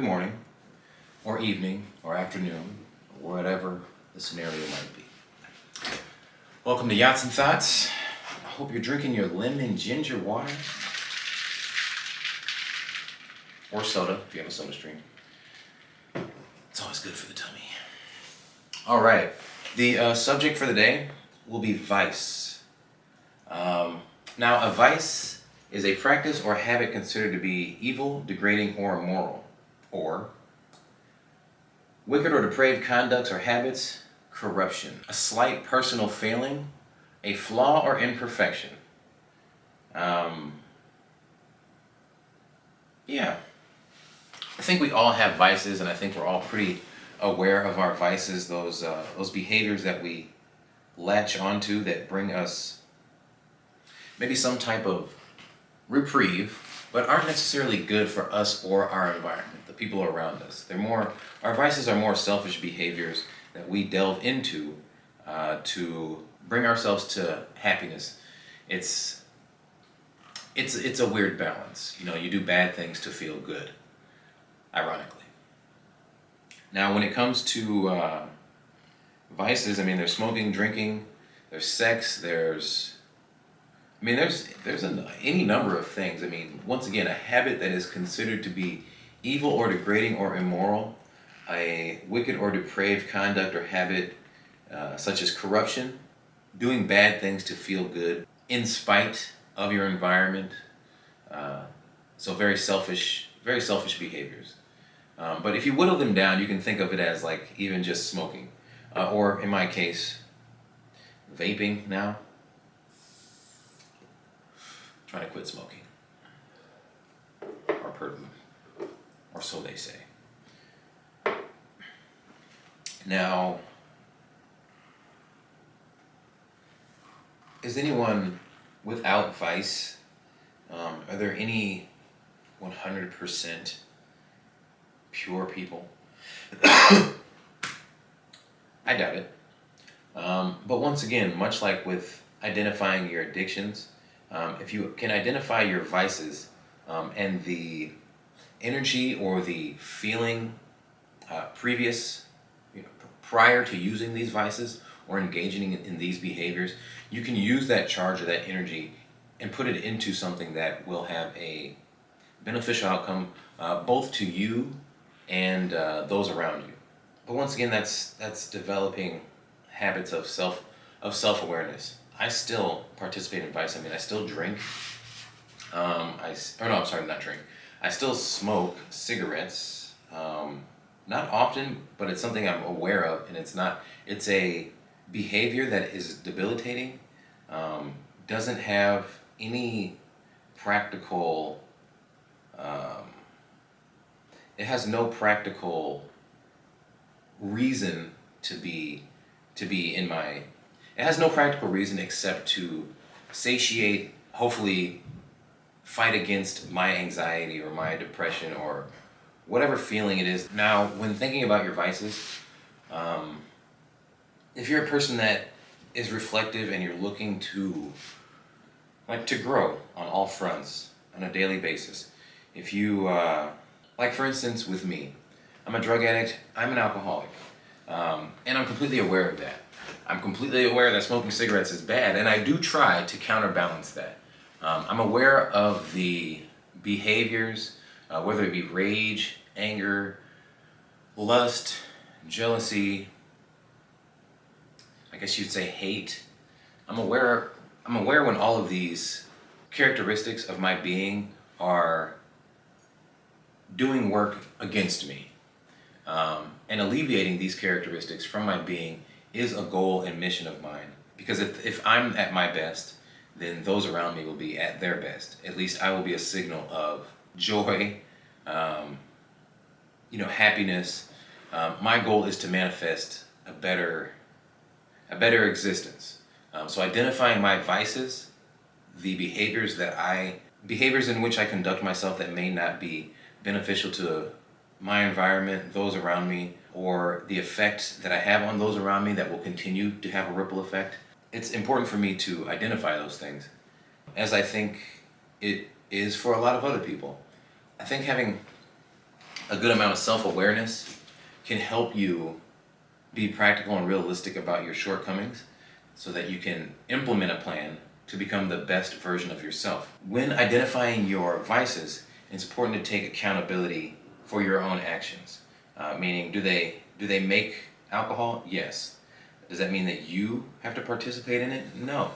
morning, or evening, or afternoon, or whatever the scenario might be. Welcome to Yachts and Thoughts. I hope you're drinking your lemon ginger water, or soda, if you have a soda stream. It's always good for the tummy. All right, the subject for the day will be vice. Now, a vice is a practice or habit considered to be evil, degrading, or immoral, or wicked or depraved conducts or habits, corruption, a slight personal failing, a flaw or imperfection. Yeah, I think we all have vices, and I think we're all pretty aware of our vices, those behaviors that we latch onto that bring us maybe some type of reprieve, but aren't necessarily good for us or our environment, the people around us. Our vices are more selfish behaviors that we delve into to bring ourselves to happiness. It's a weird balance. You know, you do bad things to feel good, ironically. Now, when it comes to vices, I mean, there's smoking, drinking, there's sex, there's any number of things. I mean, once again, a habit that is considered to be evil or degrading or immoral, a wicked or depraved conduct or habit, such as corruption, doing bad things to feel good in spite of your environment. So very selfish behaviors. But if you whittle them down, you can think of it as like even just smoking, or in my case, vaping now. Trying to quit smoking, or so they say. Now, is anyone without vice? Are there any 100% pure people? I doubt it. But once again, much like with identifying your addictions, if you can identify your vices and the energy or the feeling prior to using these vices or engaging in these behaviors, you can use that charge or that energy and put it into something that will have a beneficial outcome both to you and those around you. But once again, that's developing habits of self-awareness. I still participate in vice. I mean, I still drink. Not drink. I still smoke cigarettes. Not often, but it's something I'm aware of, and it's a behavior that is debilitating. Doesn't have any practical. It has no practical reason to be in my. It has no practical reason except to satiate, hopefully fight against my anxiety or my depression or whatever feeling it is. Now, when thinking about your vices, if you're a person that is reflective and you're looking to grow on all fronts on a daily basis, if you, for instance with me, I'm a drug addict, I'm an alcoholic, and I'm completely aware of that. I'm completely aware that smoking cigarettes is bad, and I do try to counterbalance that. I'm aware of the behaviors, whether it be rage, anger, lust, jealousy, I guess you'd say hate. I'm aware when all of these characteristics of my being are doing work against me. And alleviating these characteristics from my being is a goal and mission of mine. Because if I'm at my best, then those around me will be at their best. At least I will be a signal of joy, happiness. My goal is to manifest a better existence. So identifying my vices, the behaviors in which I conduct myself that may not be beneficial to my environment, those around me, or the effect that I have on those around me that will continue to have a ripple effect. It's important for me to identify those things, as I think it is for a lot of other people. I think having a good amount of self-awareness can help you be practical and realistic about your shortcomings so that you can implement a plan to become the best version of yourself. When identifying your vices, it's important to take accountability for your own actions. Meaning, do they make alcohol? Yes. Does that mean that you have to participate in it? No.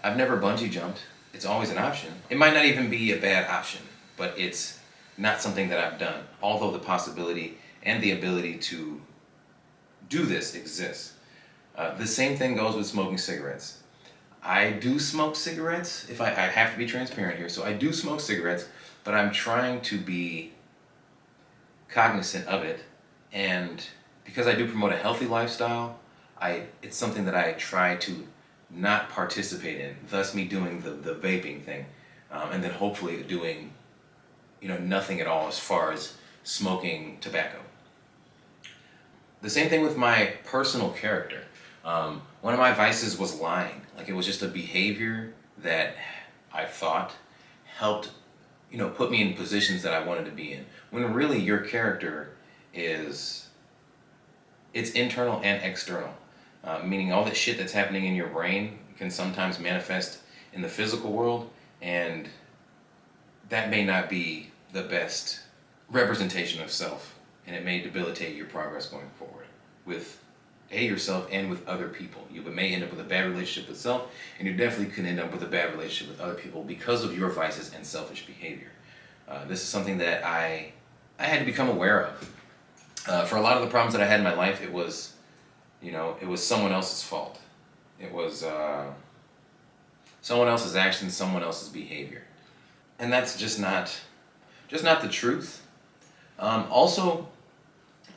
I've never bungee jumped. It's always an option. It might not even be a bad option, but it's not something that I've done, although the possibility and the ability to do this exists. The same thing goes with smoking cigarettes. I do smoke cigarettes, if I have to be transparent here, so I do smoke cigarettes, but I'm trying to be cognizant of it, and because I do promote a healthy lifestyle, it's something that I try to not participate in, thus me doing the vaping thing, and then hopefully doing nothing at all as far as smoking tobacco. The same thing with my personal character. One of my vices was lying. Like, it was just a behavior that I thought helped, put me in positions that I wanted to be in. When really your character it's internal and external. Meaning all that shit that's happening in your brain can sometimes manifest in the physical world, and that may not be the best representation of self, and it may debilitate your progress going forward with yourself and with other people. You may end up with a bad relationship with self, and you definitely can end up with a bad relationship with other people because of your vices and selfish behavior. This is something that I had to become aware of. For a lot of the problems that I had in my life, it was someone else's fault. It was someone else's actions, someone else's behavior, and that's just not the truth. Also,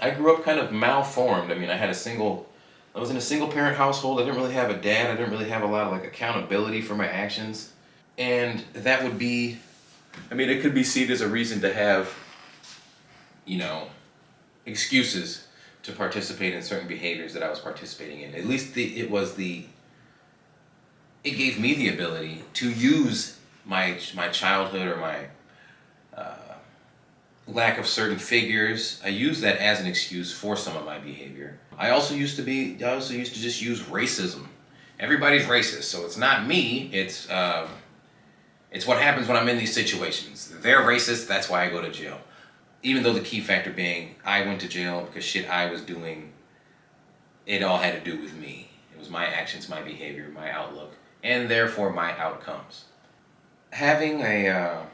I grew up kind of malformed. I mean, I was in a single parent household. I didn't really have a dad. I didn't really have a lot of accountability for my actions. And that would be, it could be seen as a reason to have, excuses to participate in certain behaviors that I was participating in. At least it gave me the ability to use my childhood or my lack of certain figures. I use that as an excuse for some of my behavior. I also used to just use racism. Everybody's racist, so it's not me. It's what happens when I'm in these situations. They're racist, that's why I go to jail. Even though the key factor being I went to jail because shit I was doing, it all had to do with me. It was my actions, my behavior, my outlook, and therefore my outcomes. Having a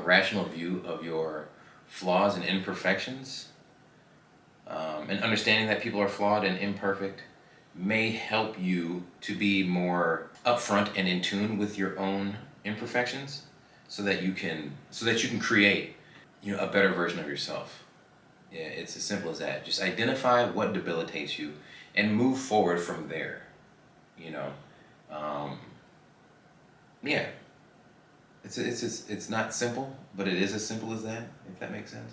rational view of your flaws and imperfections, and understanding that people are flawed and imperfect, may help you to be more upfront and in tune with your own imperfections, so that you can create a better version of yourself. Yeah, it's as simple as that. Just identify what debilitates you and move forward from there. Yeah. It's not simple, but it is as simple as that, if that makes sense.